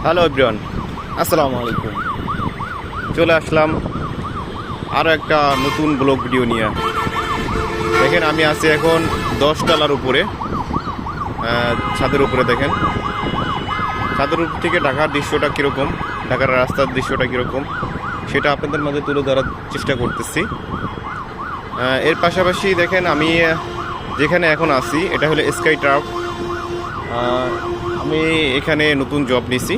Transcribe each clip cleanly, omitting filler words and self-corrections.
Hello everyone, আসসালামু আলাইকুম। চলে আসলাম আরও একটা নতুন ব্লগ ভিডিও নিয়ে। দেখেন আমি আছি এখন 10 তলার উপরে, ছাদের উপরে। দেখেন ছাদের উপর থেকে ঢাকার দৃশ্যটা কীরকম, ঢাকার রাস্তার দৃশ্যটা কীরকম সেটা আপনাদের মাঝে তুলে ধরার চেষ্টা করতেছি। এর পাশাপাশি দেখেন আমি যেখানে এখন আছি এটা হলো স্কাই টাওয়ার। আমি এখানে নতুন জব নিছি।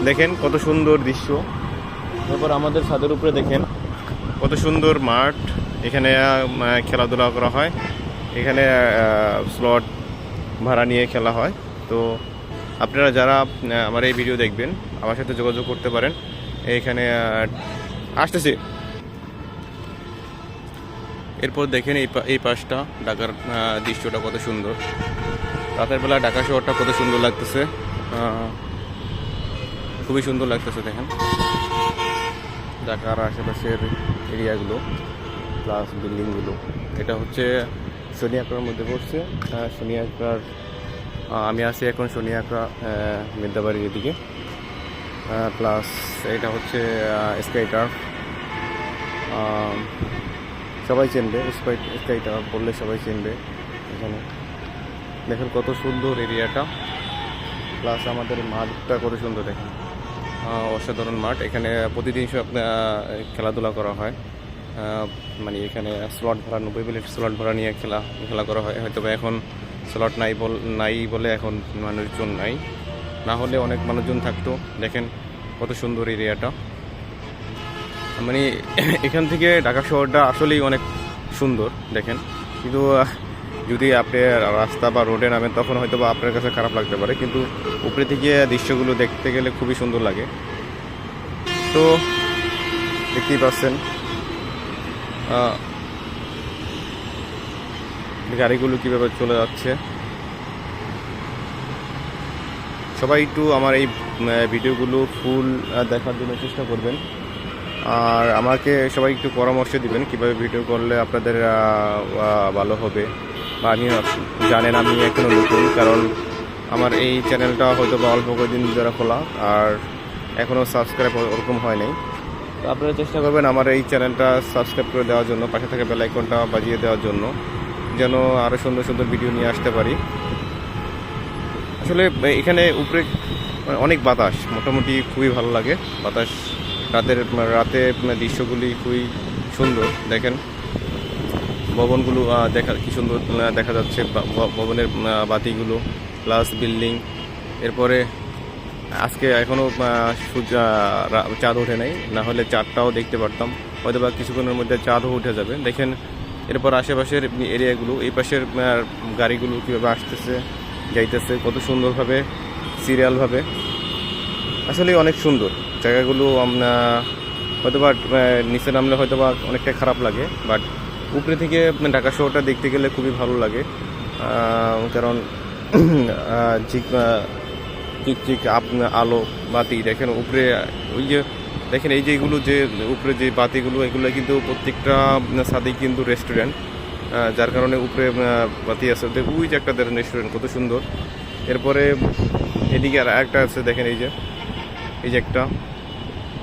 দেখেন কত সুন্দর দৃশ্য। তারপর আমাদের ছাদের উপরে দেখেন কত সুন্দর মাঠ, এখানে খেলাধুলা করা হয়। এখানে স্লট ভাড়া নিয়ে খেলা হয়। তো আপনারা যারা আমার এই ভিডিও দেখবেন আমার সাথে যোগাযোগ করতে পারেন। এখানে আসতেছি। এরপর দেখেন এই পাশটা ঢাকার দৃশ্যটা কত সুন্দর। রাতের বেলা ঢাকা শহরটা কত সুন্দর লাগতেছে, খুবই সুন্দর লাগতেছে। দেখেন ঢাকার আশেপাশের এরিয়াগুলো প্লাস বিল্ডিংগুলো। এটা হচ্ছে শনি আকড়ার মধ্যে পড়ছে। শনি আকড়ার আমি আছি এখন শনি আকড়া মেদাবাড়ির এদিকে। প্লাস এটা হচ্ছে স্কাই টাওয়ার। সবাই চিনবে স্কাই টাওয়ার বললে, সবাই চিনবে। এখানে দেখেন কত সুন্দর এরিয়াটা, প্লাস আমাদের মাঠটা কত সুন্দর। দেখেন অসাধারণ মাঠ। এখানে প্রতিদিন সব খেলাধুলা করা হয়। মানে এখানে স্লট ভাড়া 90 মিনিট স্লট ভাড়া নিয়ে খেলা করা হয়। হয়তো এখন স্লট নাই বলে এখন মানুষজন নাই, না হলে অনেক মানুষজন থাকতো। দেখেন কত সুন্দর এরিয়াটা। মানে এখান থেকে ঢাকা শহরটা আসলেই অনেক সুন্দর। দেখেন কিন্তু যদি আপনি রাস্তা বা রোডে নামেন তখন হয়তো বা আপনার কাছে খারাপ লাগতে পারে, কিন্তু উপরে থেকে দৃশ্যগুলো দেখতে গেলে খুবই সুন্দর লাগে। তো দেখতেই পাচ্ছেন গাড়িগুলো কীভাবে চলে যাচ্ছে। সবাই একটু আমার এই ভিডিওগুলো ফুল দেখার জন্য চেষ্টা করবেন, আর আমাকে সবাই একটু পরামর্শ দিবেন কীভাবে ভিডিও করলে আপনাদের ভালো হবে। বা আমি জানেন আমি এখনও নতুন, কারণ আমার এই চ্যানেলটা হয়তো বা অল্প কয়েকদিন ধরে খোলা, আর এখনও সাবস্ক্রাইব ওরকম হয় নাই। তো আপনারা চেষ্টা করবেন আমার এই চ্যানেলটা সাবস্ক্রাইব করে দেওয়ার জন্য, পাশে থেকে বেল আইকনটা বাজিয়ে দেওয়ার জন্য, যেন আরও সুন্দর সুন্দর ভিডিও নিয়ে আসতে পারি। আসলে এখানে উপরে অনেক বাতাস, মোটামুটি খুবই ভালো লাগে বাতাস। রাতে দৃশ্যগুলি খুবই সুন্দর। দেখেন ভবনগুলো কি সুন্দর দেখা যাচ্ছে, ভবনের বাতিগুলো প্লাস বিল্ডিং। এরপরে আজকে এখনও চাঁদ ওঠে নাই, না হলে চাঁদটাও দেখতে পারতাম। হয়তো বা কিছুক্ষণের মধ্যে চাঁদও উঠে যাবে। দেখেন এরপর আশেপাশের এরিয়াগুলো, এই পাশের গাড়িগুলো কীভাবে আসতেছে যাইতেছে কত সুন্দরভাবে, সিরিয়ালভাবে। আসলে অনেক সুন্দর জায়গাগুলো। হয়তো বা নিচে নামলে হয়তো বা অনেকটা খারাপ লাগে, বাট উপরে থেকে ঢাকা শহরটা দেখতে গেলে খুবই ভালো লাগে। কারণ চিক আলো বাতি দেখেন উপরে। ওই যে দেখেন এই যে এগুলো যে উপরে যে বাতিগুলো, এগুলো কিন্তু প্রত্যেকটা ছাদে কিন্তু রেস্টুরেন্ট, যার কারণে উপরে বাতি আছে। ওই যে একটা রেস্টুরেন্ট কত সুন্দর। এরপরে এদিকে আর একটা আছে, দেখেন এই যে একটা।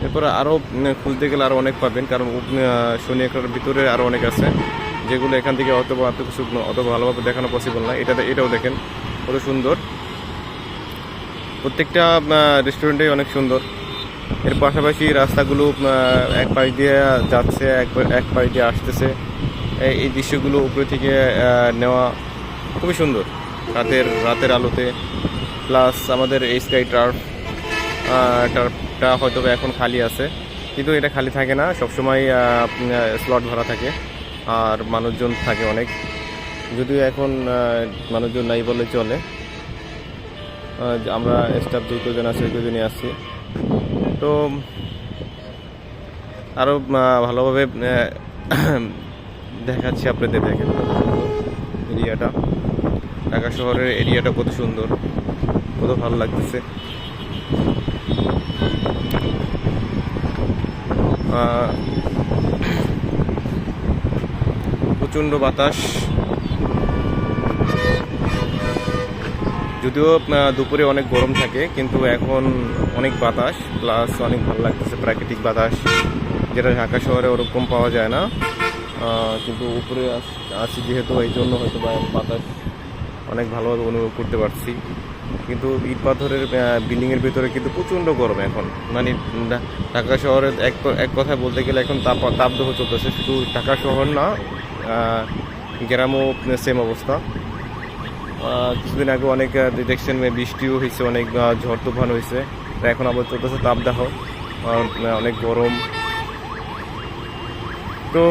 এরপরে আরও খুলতে গেলে আরও অনেক পাবেন, কারণ শনি একটার ভিতরে আরও অনেক আছে, যেগুলো এখান থেকে অত কিছু অত ভালোভাবে দেখানো পসিবল না। এটাও দেখেন কত সুন্দর। প্রত্যেকটা রেস্টুরেন্টেই অনেক সুন্দর। এর পাশাপাশি রাস্তাগুলো এক পাশ দিয়ে যাচ্ছে, এক পাশ দিয়ে আসতেছে। এই দৃশ্যগুলো উপরে থেকে নেওয়া খুবই সুন্দর রাতের আলোতে। প্লাস আমাদের এই স্কাই টাওয়ারটা হয়তো এখন খালি আছে, কিন্তু এটা খালি থাকে না, সবসময় স্লট ভরা থাকে আর মানুষজন থাকে অনেক। যদিও এখন মানুষজন নাই বলে চলে, আমরা স্টাফ যে কজন আছে ওই কজনই আসছি। তো আরও ভালোভাবে দেখাচ্ছি আপনাদের। দেখেন কত সুন্দর এরিয়াটা, ঢাকা শহরের এরিয়াটা কত সুন্দর, কত ভালো লাগতেছে। প্রচণ্ড বাতাস। যদিও দুপুরে অনেক গরম থাকে, কিন্তু এখন অনেক বাতাস, প্লাস অনেক ভালো লাগতেছে, প্রাকৃতিক বাতাস, যেটা ঢাকা শহরে ওরকম পাওয়া যায় না। কিন্তু উপরে আছি যেহেতু, এই জন্য হয়তো বা বাতাস অনেক ভালোভাবে অনুভব করতে পারছি। কিন্তু ইট পাথরের বিল্ডিংয়ের ভিতরে কিন্তু প্রচণ্ড গরম এখন। মানে ঢাকা শহরে এক কথায় বলতে গেলে এখন তাপদাহ চলতেছে। শুধু ঢাকা শহর না, গ্রামও সেম অবস্থা। কিছুদিন আগে অনেক দেখছেন বৃষ্টিও হয়েছে, অনেক ঝড় তুফান হয়েছে। এখন আবার চলতেছে তাপদাহ, অনেক গরম। তো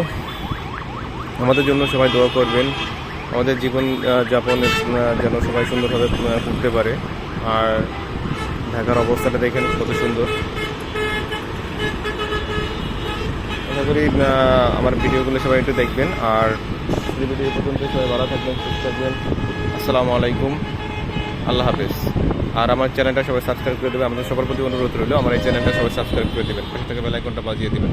আমাদের জন্য সবাই দোয়া করবেন, আমাদের জীবন যাপনের যেন সবাই সুন্দরভাবে করতে পারে। আর ঢাকার অবস্থাটা দেখেন কত সুন্দর। আশা করি আমার ভিডিওগুলো সবাই একটু দেখবেন। আর ভিডিও পর্যন্ত সবাই ভালো থাকবেন, সুস্থ থাকবেন। আসসালামু আলাইকুম, আল্লাহ হাফেজ। আর আমার চ্যানেলটা সবাই সাবস্ক্রাইব করে দেবেন। আমাদের সবার প্রতি অনুরোধ রইল, আমার এই চ্যানেলটা সবাই সাবস্ক্রাইব করে দেবেন, পাশে থেকে বেল আইকনটা বাজিয়ে দেবেন।